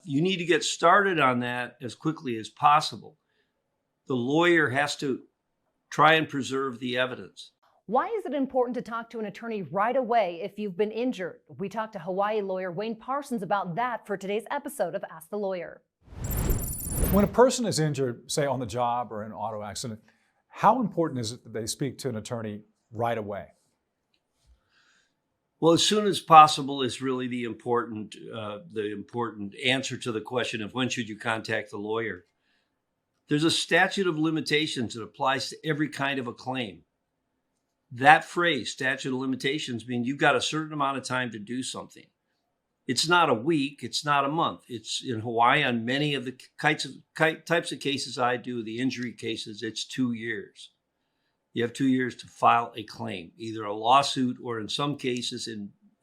you need to get started on that as quickly as possible. The lawyer has to try and preserve the evidence. Why is it important to talk to an attorney right away if you've been injured? We talked to Hawaiʻi lawyer Wayne Parsons about that for today's episode of Ask the Lawyer. When a person is injured, say on the job or in an auto accident, how important is it that they speak to an attorney right away? Well, as soon as possible is really the important answer to the question of when should you contact the lawyer. There's a statute of limitations that applies to every kind of a claim. That phrase, statute of limitations, means you've got a certain amount of time to do something. It's not a week, it's not a month. It's in Hawaii on many of the types of cases I do, the injury cases, it's 2 years. You have 2 years to file a claim, either a lawsuit or in some cases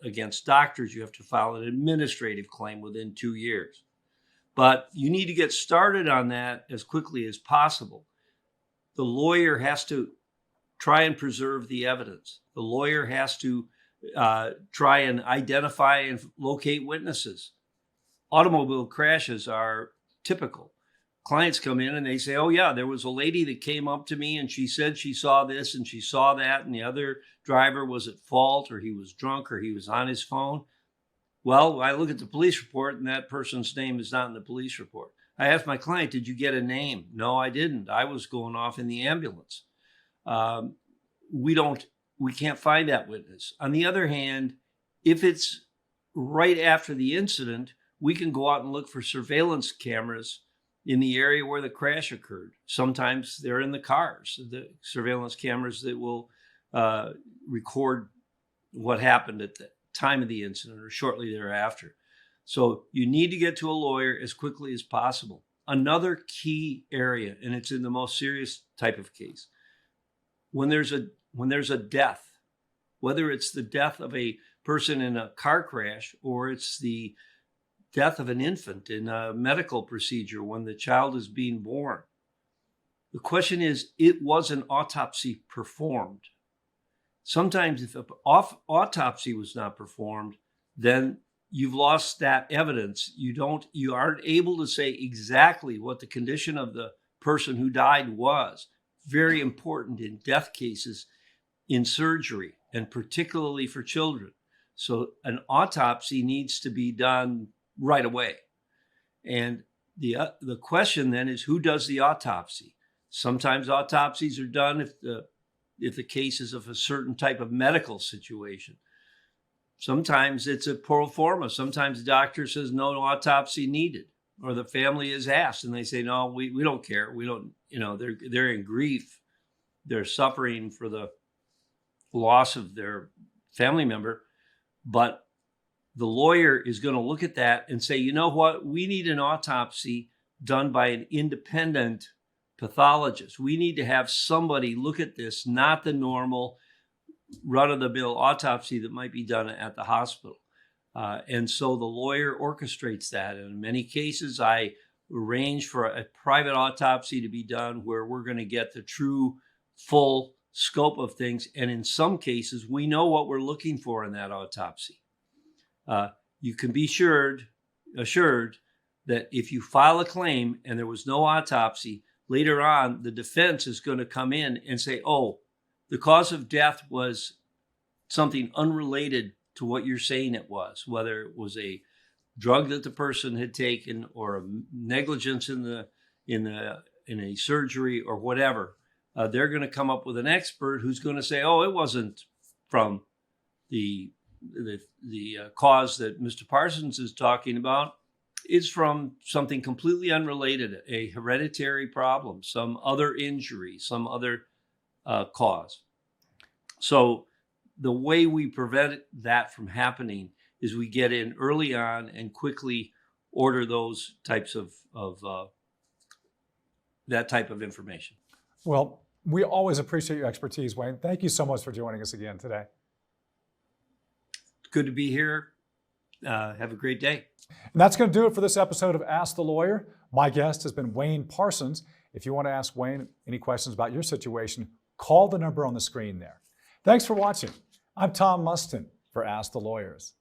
against doctors, you have to file an administrative claim within 2 years. But you need to get started on that as quickly as possible. The lawyer has to try and preserve the evidence. The lawyer has to try and identify and locate witnesses. Automobile crashes are typical. Clients come in and they say, oh yeah, there was a lady that came up to me and she said she saw this and she saw that and the other driver was at fault or he was drunk or he was on his phone. Well, I look at the police report and that person's name is not in the police report. I asked my client, did you get a name? No, I didn't. I was going off in the ambulance. We can't find that witness. On the other hand, if it's right after the incident, we can go out and look for surveillance cameras in the area where the crash occurred. Sometimes they're in the cars, the surveillance cameras that will record what happened at the time of the incident or shortly thereafter. So you need to get to a lawyer as quickly as possible. Another key area, and it's in the most serious type of case, when there's a death, whether it's the death of a person in a car crash or it's the death of an infant in a medical procedure when the child is being born. The question is, was an autopsy performed? Sometimes if an autopsy was not performed, then you've lost that evidence. You aren't able to say exactly what the condition of the person who died was. Very important in death cases, in surgery, and particularly for children. So an autopsy needs to be done right away. And the question then is, who does the autopsy? Sometimes autopsies are done if the case is of a certain type of medical situation. Sometimes it's a pro forma. Sometimes the doctor says no autopsy needed, or the family is asked and they say, no, we don't care. We don't, they're in grief. They're suffering for the loss of their family member. But the lawyer is going to look at that and say, you know what? We need an autopsy done by an independent pathologist. We need to have somebody look at this, not the normal run-of-the-mill autopsy that might be done at the hospital. And so the lawyer orchestrates that. And in many cases, I arrange for a private autopsy to be done where we're going to get the true, full scope of things. And in some cases, we know what we're looking for in that autopsy. You can be assured that if you file a claim and there was no autopsy, later on, the defense is going to come in and say, oh, the cause of death was something unrelated to what you're saying it was, whether it was a drug that the person had taken or a negligence in a surgery or whatever. They're going to come up with an expert who's going to say, oh, it wasn't from the cause that Mr. Parsons is talking about. It's from something completely unrelated, a hereditary problem, some other injury, some other cause. So the way we prevent that from happening is we get in early on and quickly order those types of that type of information. Well, we always appreciate your expertise, Wayne. Thank you so much for joining us again today. Good to be here. Have a great day. And that's going to do it for this episode of Ask the Lawyer. My guest has been Wayne Parsons. If you want to ask Wayne any questions about your situation, call the number on the screen there. Thanks for watching. I'm Tom Mustin for Ask the Lawyers.